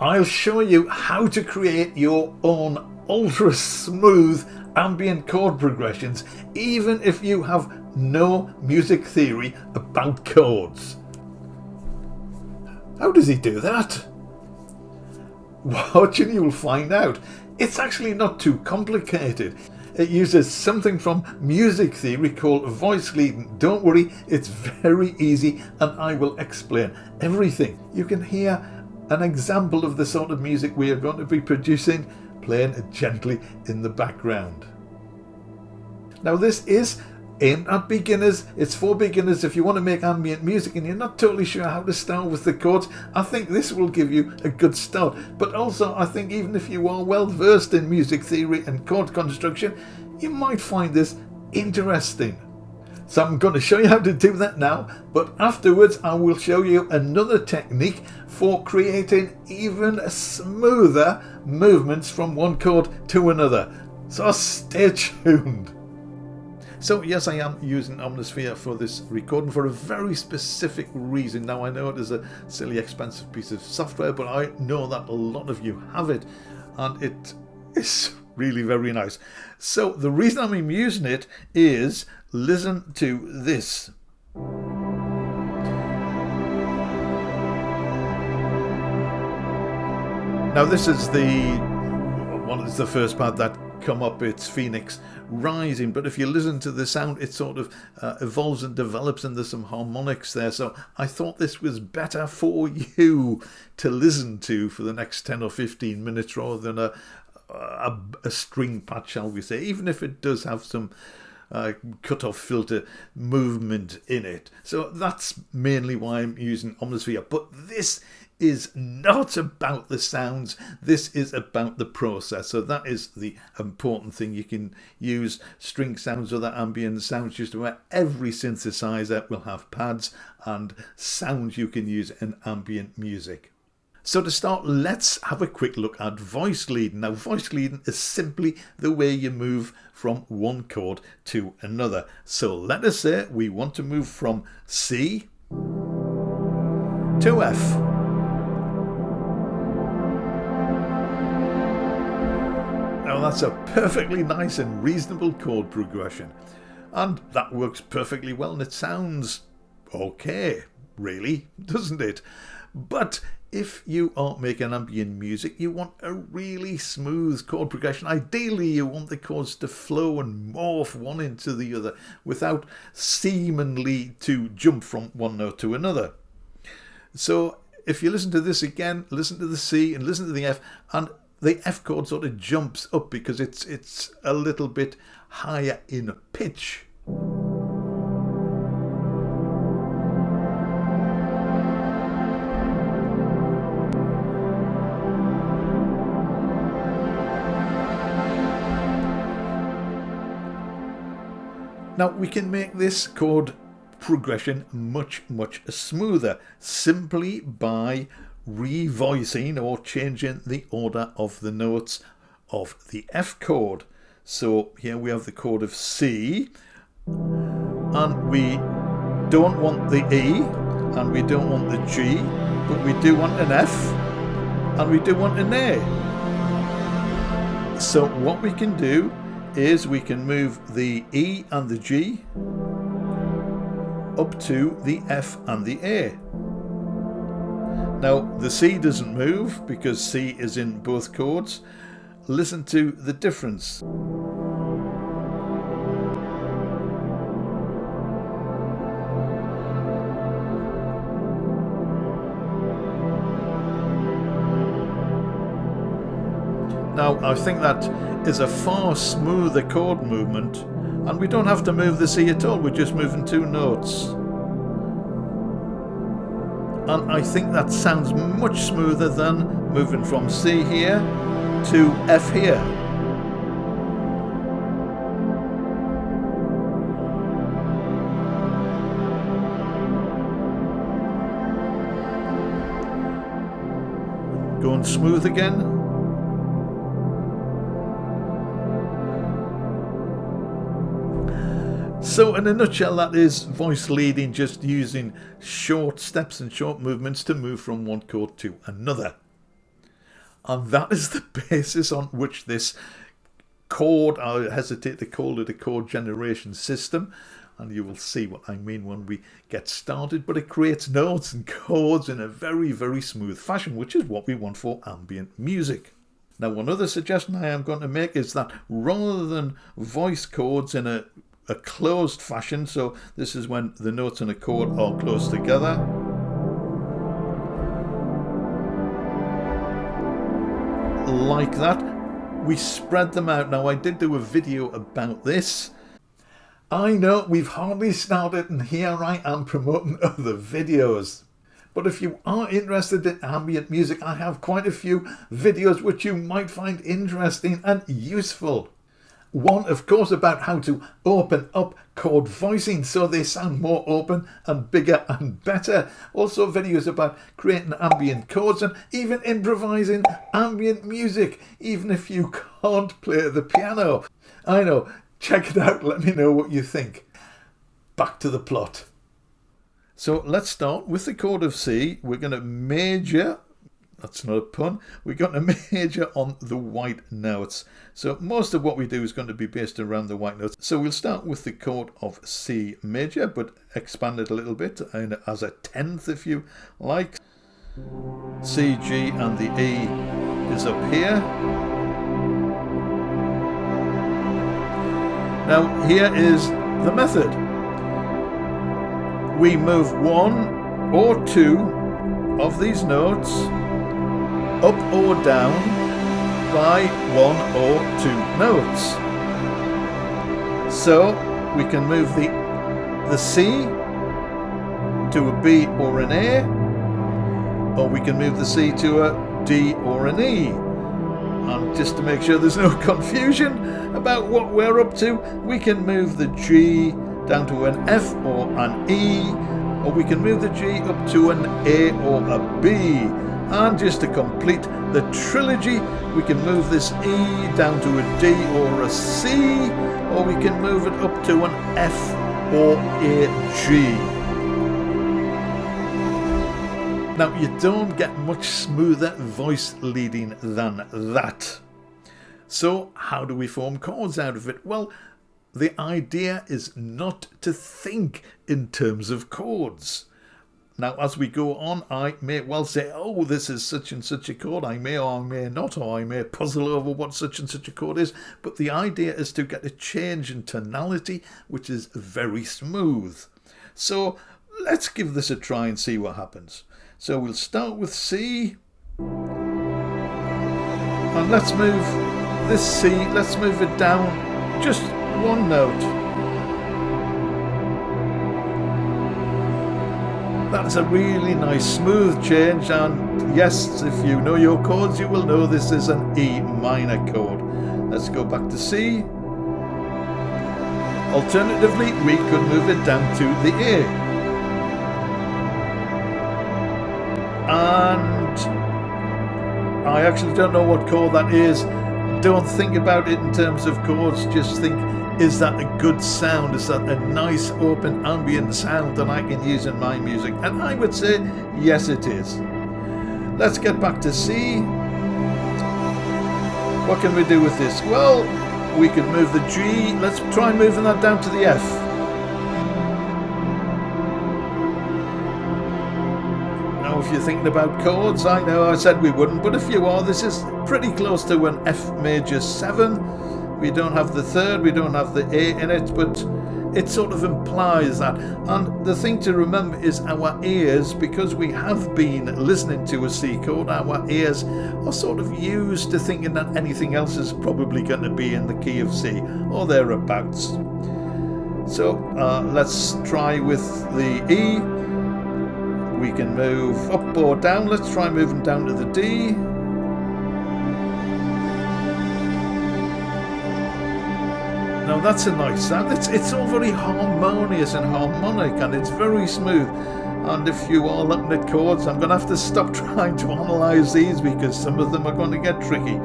I'll show you how to create your own ultra smooth ambient chord progressions, even if you have no music theory about chords. How does he do that? Watch and you'll find out. It's actually not too complicated. It uses something from music theory called voice leading. Don't worry, it's very easy and I will explain everything. You can hear an example of the sort of music we are going to be producing playing gently in the background. Now this is aimed at beginners. It's for beginners. If you want to make ambient music and you're not totally sure how to start with the chords, I think this will give you a good start. But also I think even if you are well versed in music theory and chord construction, you might find this interesting. So I'm going to show you how to do that now, but afterwards I will show you another technique for creating even smoother movements from one chord to another. So stay tuned. So yes, I am using Omnisphere for this recording for a very specific reason. Now I know it is a silly expensive piece of software, but I know that a lot of you have it and it is really very nice. So the reason I'm using it is, listen to this. Now this is the first part that come up. It's Phoenix Rising, but if you listen to the sound, it sort of evolves and develops, and there's some harmonics there. So I thought this was better for you to listen to for the next 10 or 15 minutes rather than a string patch, shall we say, even if it does have some cut-off filter movement in it. So that's mainly why I'm using Omnisphere. But this is not about the sounds, this is about the process. So that is the important thing. You can use string sounds, other ambient sounds, just about every synthesizer will have pads and sounds you can use in ambient music. So to start, let's have a quick look at voice leading. Now voice leading is simply the way you move from one chord to another. So let us say we want to move from C to F. Now that's a perfectly nice and reasonable chord progression, and that works perfectly well, and it sounds okay, really, doesn't it? But if you are making ambient music, you want a really smooth chord progression. Ideally, you want the chords to flow and morph one into the other without seemingly to jump from one note to another. So if you listen to this again, listen to the C and listen to the F, and the F chord sort of jumps up because it's a little bit higher in pitch. Now we can make this chord progression much smoother simply by revoicing or changing the order of the notes of the F chord. So here we have the chord of C, and we don't want the E and we don't want the G, but we do want an F and we do want an A. So what we can do is we can move the E and the G up to the F and the A. Now the C doesn't move because C is in both chords. Listen to the difference. Now I think that is a far smoother chord movement, and we don't have to move the C at all, we're just moving two notes. And I think that sounds much smoother than moving from C here to F here. Going smooth again. So in a nutshell, that is voice leading, just using short steps and short movements to move from one chord to another. And that is the basis on which this chord, I hesitate to call it a chord generation system, and you will see what I mean when we get started, but it creates notes and chords in a very, very smooth fashion, which is what we want for ambient music. Now, one other suggestion I am going to make is that rather than voice chords in a closed fashion, so this is when the notes in a chord are close together, like that, we spread them out. Now, I did do a video about this. I know we've hardly started and here I am promoting other videos. But if you are interested in ambient music, I have quite a few videos which you might find interesting and useful. One, of course, about how to open up chord voicing so they sound more open and bigger and better. Also videos about creating ambient chords and even improvising ambient music, even if you can't play the piano. I know. Check it out, let me know what you think. Back to the plot. So let's start with the chord of C. We're going to major, that's not a pun, we're going to major on the white notes. So most of what we do is going to be based around the white notes. So we'll start with the chord of C major, but expand it a little bit as a 10th if you like. C, G and the E is up here. Now here is the method. We move one or two of these notes up or down by one or two notes. So we can move the C to a B or an A, or we can move the C to a D or an E. And just to make sure there's no confusion about what we're up to, we can move the G down to an F or an E, or we can move the G up to an A or a B. And just to complete the trilogy, we can move this E down to a D or a C, or we can move it up to an F or a G. Now, you don't get much smoother voice leading than that. So, how do we form chords out of it? Well, the idea is not to think in terms of chords. Now, as we go on, I may well say, oh, this is such and such a chord. I may or I may not, or I may puzzle over what such and such a chord is. But the idea is to get a change in tonality, which is very smooth. So, let's give this a try and see what happens. So we'll start with C, and let's move this C, let's move it down just one note. That's a really nice smooth change, and yes, if you know your chords, you will know this is an E minor chord. Let's go back to C. Alternatively, we could move it down to the A. And I actually don't know what chord that is. Don't think about it in terms of chords, just think, is that a good sound? Is that a nice open ambient sound that I can use in my music? And I would say, yes it is. Let's get back to C. What can we do with this? Well, we can move the G. Let's try moving that down to the F. If you're thinking about chords, I know I said we wouldn't, but if you are, this is pretty close to an F major 7. We don't have the third, we don't have the A in it, but it sort of implies that. And the thing to remember is our ears, because we have been listening to a C chord, our ears are sort of used to thinking that anything else is probably going to be in the key of C or thereabouts. So let's try with the E. We can move up or down. Let's try moving down to the D. Now that's a nice sound. It's all very harmonious and harmonic, and it's very smooth. And if you are looking at chords, I'm going to have to stop trying to analyse these because some of them are going to get tricky.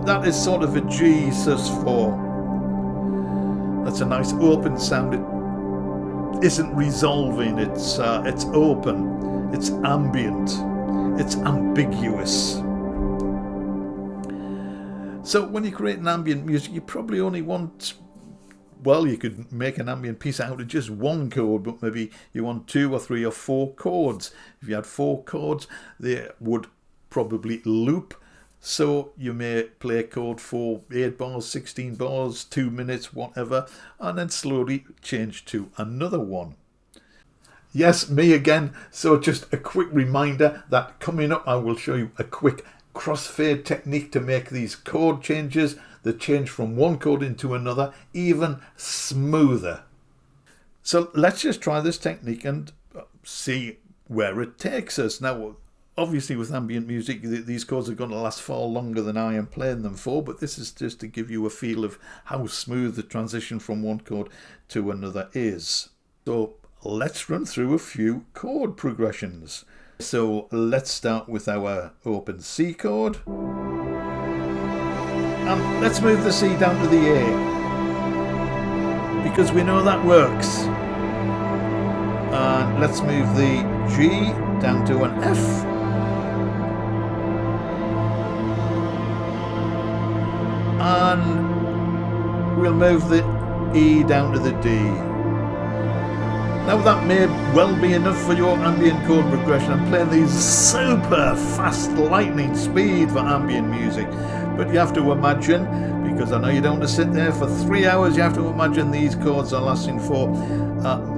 That is sort of a G sus4. That's a nice open sound. It isn't resolving. It's open. It's ambient. It's ambiguous. So when you create an ambient music, you probably only want, well, you could make an ambient piece out of just one chord, but maybe you want 2 or 3 or 4 chords. If you had 4 chords, they would probably loop. So you may play a chord for 8 bars, 16 bars, 2 minutes, whatever, and then slowly change to another one. Yes, me again. So just a quick reminder that coming up, I will show you a quick crossfade technique to make these chord changes, the change from one chord into another, even smoother. So let's just try this technique and see where it takes us. Now, obviously with ambient music, these chords are going to last far longer than I am playing them for, but this is just to give you a feel of how smooth the transition from one chord to another is. So let's run through a few chord progressions. So let's start with our open C chord. And let's move the C down to the A, because we know that works. And let's move the G down to an F. And we'll move the E down to the D. Now that may well be enough for your ambient chord progression. I'm playing these super fast lightning speed for ambient music. But you have to imagine, because I know you don't want to sit there for 3 hours, you have to imagine these chords are lasting for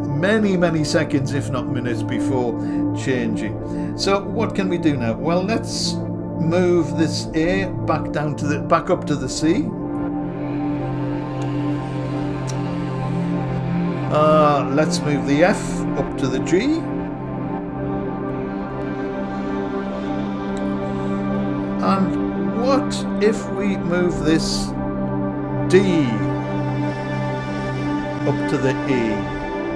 many seconds, if not minutes, before changing. So what can we do now? Well, let's move this A back up to the C. Let's move the F up to the G. And what if we move this D up to the E?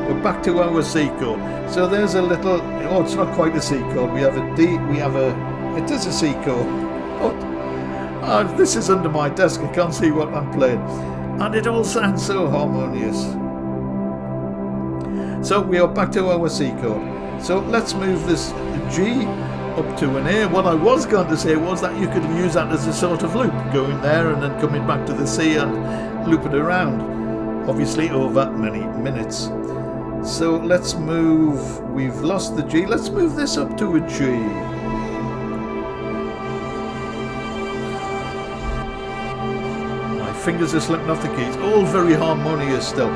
We're back to our C chord. So there's a little, oh, it's not quite a C chord. We have a D, it is a C chord. Oh, this is under my desk. I can't see what I'm playing. And it all sounds so harmonious. So we are back to our C chord. So let's move this G up to an A. What I was going to say was that you could use that as a sort of loop, going there and then coming back to the C and loop it around, obviously over many minutes. So let's move, we've lost the G, let's move this up to a G. My fingers are slipping off the keys, all very harmonious still.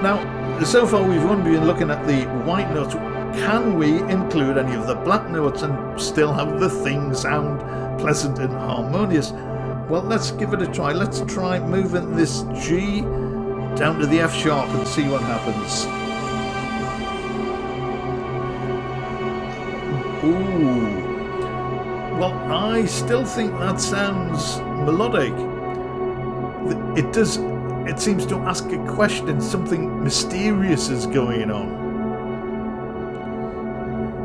Now, so far we've only been looking at the white notes. Can we include any of the black notes and still have the thing sound pleasant and harmonious? Well, let's give it a try. Let's try moving this G down to the F sharp and see what happens. Ooh. Well, I still think that sounds melodic. It seems to ask a question, something mysterious is going on.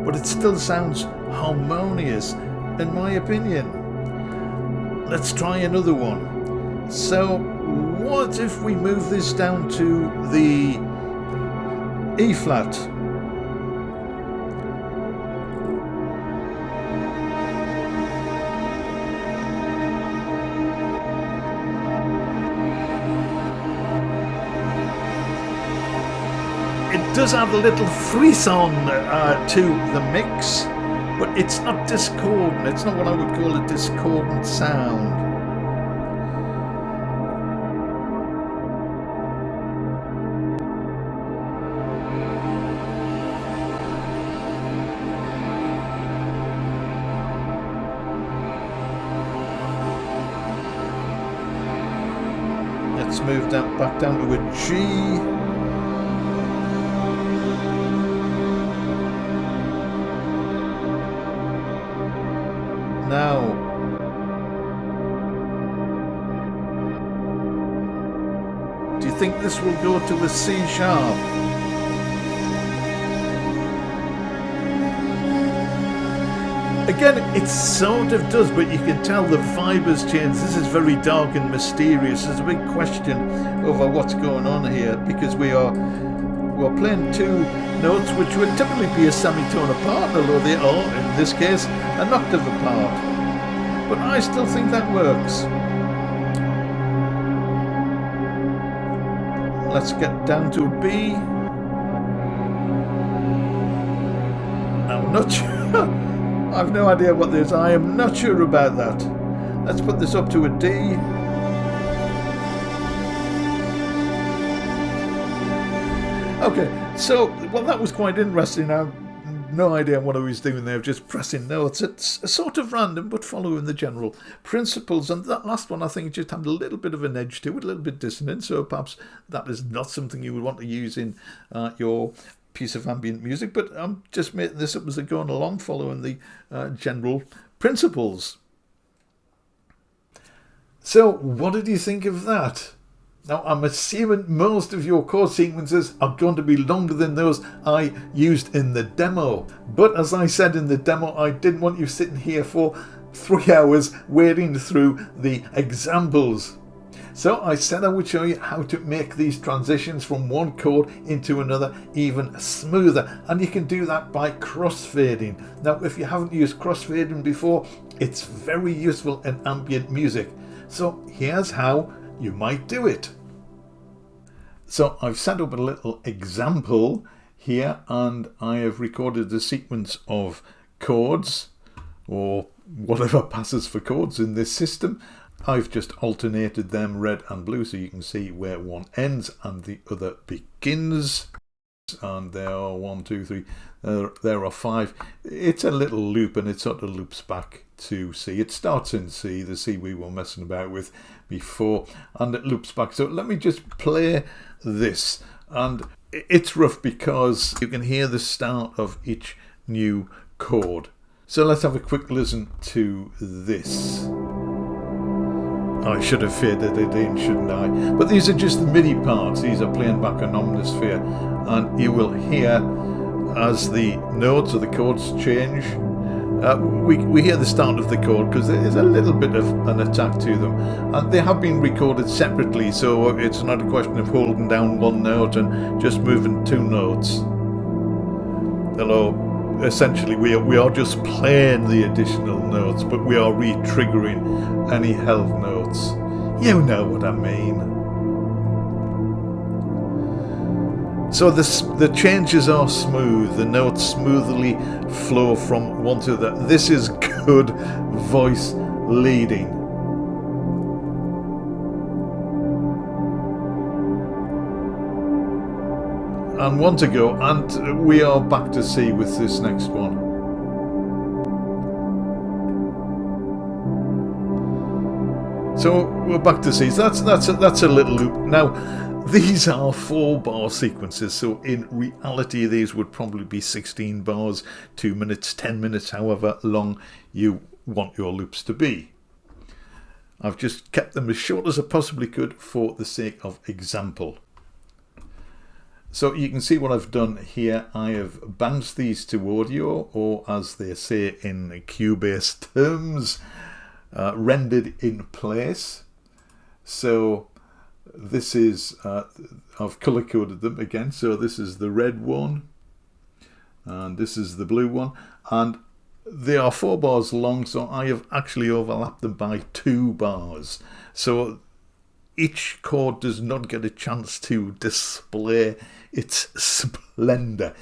But it still sounds harmonious, in my opinion. Let's try another one. So, what if we move this down to the E flat? It does add a little frisson to the mix, but it's not discordant. It's not what I would call a discordant sound. Let's move that back down to a G. Now, do you think this will go to a C sharp? Again, it sort of does, but you can tell the vibe has changed. This is very dark and mysterious. There's a big question over what's going on here, because we're playing two notes which would typically be a semitone apart, although they are, in this case, an octave apart. But I still think that works. let's get down to a B. I'm not sure. I've no idea what this is. I am not sure about that. Let's put this up to a D. Okay, so, well, that was quite interesting. I have no idea what I was doing there, just pressing notes. It's sort of random, but following the general principles. And that last one, I think, just had a little bit of an edge to it, a little bit dissonant. So perhaps that is not something you would want to use in your piece of ambient music. But I'm just making this up as I'm going along, following the general principles. So, what did you think of that? Now, I'm assuming most of your chord sequences are going to be longer than those I used in the demo. But as I said in the demo, I didn't want you sitting here for 3 hours wading through the examples. So I said I would show you how to make these transitions from one chord into another even smoother. And you can do that by crossfading. Now, if you haven't used crossfading before, it's very useful in ambient music. So here's how you might do it. So I've set up a little example here, and I have recorded a sequence of chords, or whatever passes for chords in this system. I've just alternated them red and blue so you can see where one ends and the other begins. And there are 1, 2, 3, there are 5. It's a little loop, and it sort of loops back to C. It starts in C, the C we were messing about with before, and it loops back. So let me just play this, and it's rough because you can hear the start of each new chord. So let's have a quick listen to this. I should have faded it in, shouldn't I? But these are just the MIDI parts. These are playing back an omnisphere, and you will hear as the notes or the chords change. We hear the start of the chord because there is a little bit of an attack to them, and they have been recorded separately, so it's not a question of holding down one note and just moving 2 notes. Hello. Essentially, we are just playing the additional notes, but we are re-triggering any held notes. You know what I mean. So the changes are smooth. The notes smoothly flow from one to the other. This is good voice leading. And 1 to go, and we are back to C with this next one. So we're back to C. So that's a little loop. Now, these are 4-bar sequences, so in reality these would probably be 16 bars, 2 minutes, 10 minutes, however long you want your loops to be. I've just kept them as short as I possibly could for the sake of example. So you can see what I've done here. I have bounced these to audio, or as they say in Cubase terms, rendered in place. So this is, I've color coded them again. So this is the red one, and this is the blue one, and they are 4 bars long. So I have actually overlapped them by 2 bars. So each chord does not get a chance to display its splendor.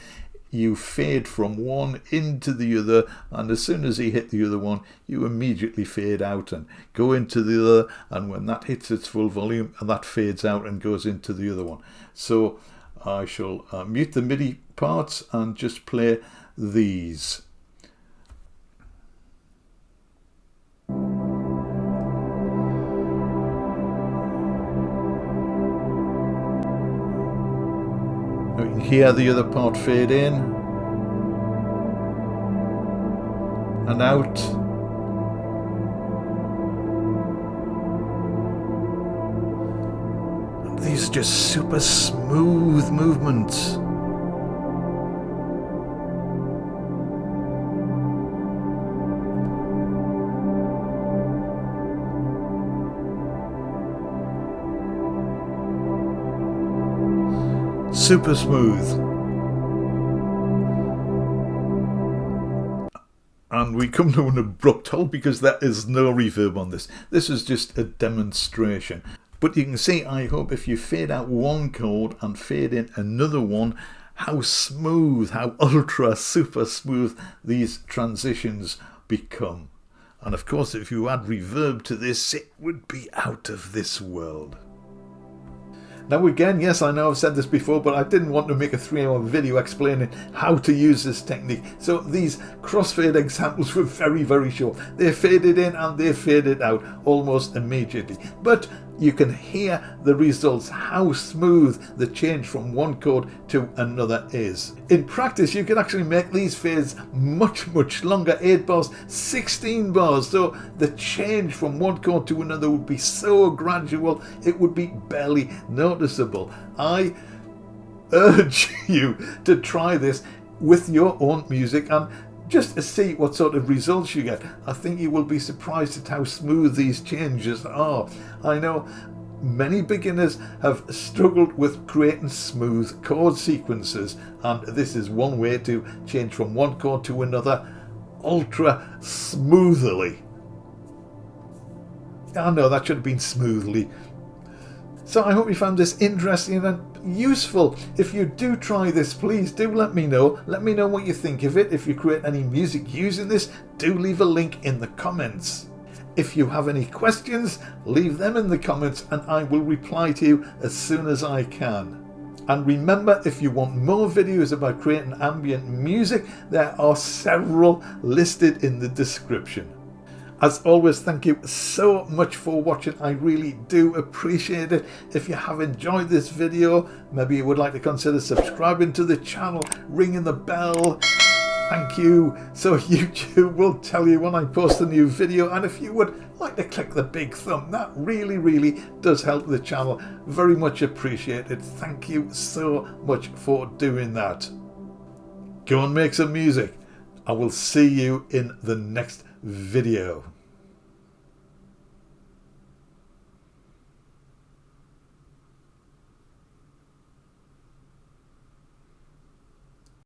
You fade from one into the other, and as soon as you hit the other one, you immediately fade out and go into the other, and when that hits its full volume, that fades out and goes into the other one. So I shall mute the MIDI parts and just play these. You can hear the other part fade in and out. And these are just super smooth movements. Super smooth. And we come to an abrupt halt because there is no reverb on this. This is just a demonstration. But you can see, I hope, if you fade out one chord and fade in another one, how smooth, how ultra super smooth these transitions become. And of course, if you add reverb to this, it would be out of this world. Now again, yes, I know I've said this before, but I didn't want to make a 3-hour video explaining how to use this technique. So these crossfade examples were very, very short. They faded in and they faded out almost immediately. But you can hear the results, how smooth the change from one chord to another is. In practice, you can actually make these fades much, much longer, 8 bars, 16 bars. So the change from one chord to another would be so gradual, it would be barely noticeable. I urge you to try this with your own music and just to see what sort of results you get. I think you will be surprised at how smooth these changes are. I know many beginners have struggled with creating smooth chord sequences, and this is one way to change from one chord to another ultra smoothly. I know that should have been smoothly. So I hope you found this interesting and useful. If you do try this, please do let me know. Let me know what you think of it. If you create any music using this, do leave a link in the comments. If you have any questions, leave them in the comments and I will reply to you as soon as I can. And remember, if you want more videos about creating ambient music, there are several listed in the description. As always, thank you so much for watching. I really do appreciate it. If you have enjoyed this video, maybe you would like to consider subscribing to the channel, ringing the bell. Thank you. So YouTube will tell you when I post a new video. And if you would like to click the big thumb, that really, really does help the channel. Very much appreciated. Thank you so much for doing that. Go and make some music. I will see you in the next video.